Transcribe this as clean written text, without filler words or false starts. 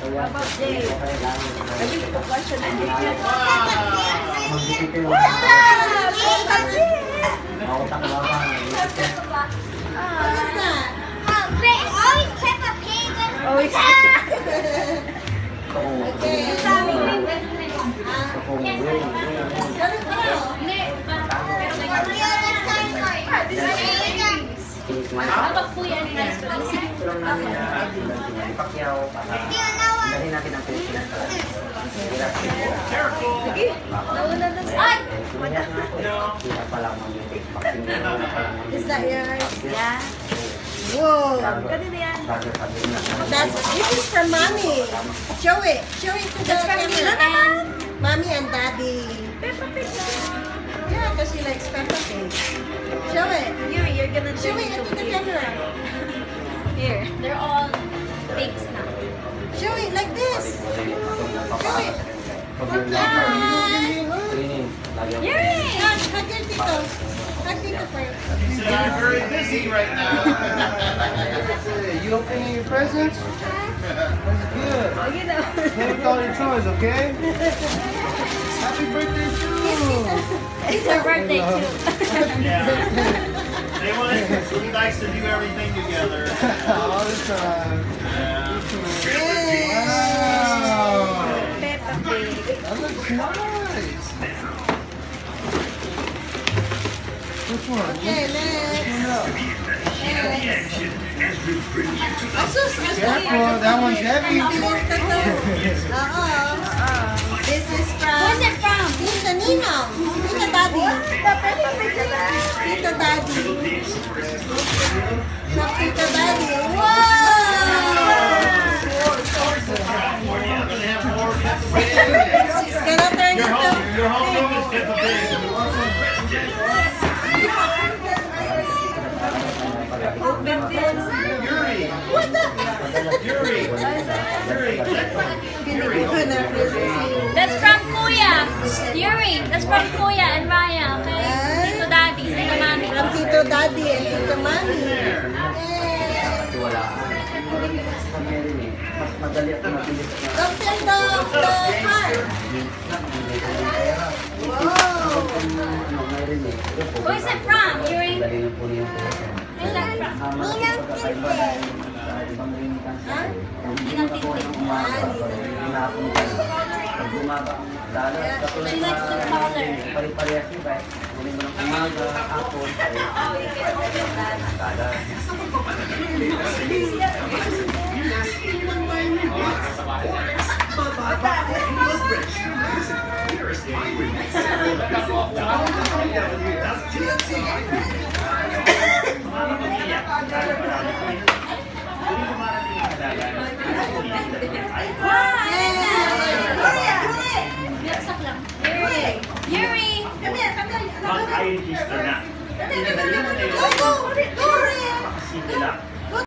About Jay. Sabi ko pa siya na dito. Mautak lang ba? What is that? Always Peppa Pig. Always. Kapag po yan, guys. Ipakyaw para dali natin ang Pilipinas. Sige. Nauna na sa... Ay! Kaya pala mag-take vaccine. Is that yours? Yeah. Whoa. Kanina yan. This is for mommy. Show it. Show it to the camera. Mommy and daddy. Peppa Pig na. Yeah, because she likes Peppa Pig. Show it. You're gonna Show turn it into to the pig. camera. Here. They're all pigs now. Show it like this. Show it. Yuri! Hug your tito. Hug tito first. You're very busy right now. You opening your presents? That's good. Oh, you know. Play with all your toys, okay? Happy birthday to you! It's her birthday too. Yeah. They want he likes to do everything together. All the time. Yeah. Wow! Peppa Pig. That looks nice. Which one? Okay, next. Asus, Careful, that one's heavy. This is Where's from it from? Tita Nino. Tita Daddy. Tita Daddy. From Tita Daddy. Whoa! She's gonna turn Your into... home room is Peppa Pig. Yuri. What the? Yuri. Yuri. That's from Kuya. Yuri. That's from Kuya and Raya, okay? Tito Daddy, Tito Mami. From Tito Daddy and Tito Mami. Madali at mabilis. Don't turn the heart. Wow. Where's it from, Yuri? Dali na po niyo po. Where's that from? Ninang Tintin. Ninang She likes the color. Pari-parehas yun guys. Kunin mo ng umaga, hapon, Oh, you can open that. Yaksak lang. Yuri! Yuri! Come here, come here. Mag-I-register na. Go, go, go, Rian. Sige lang.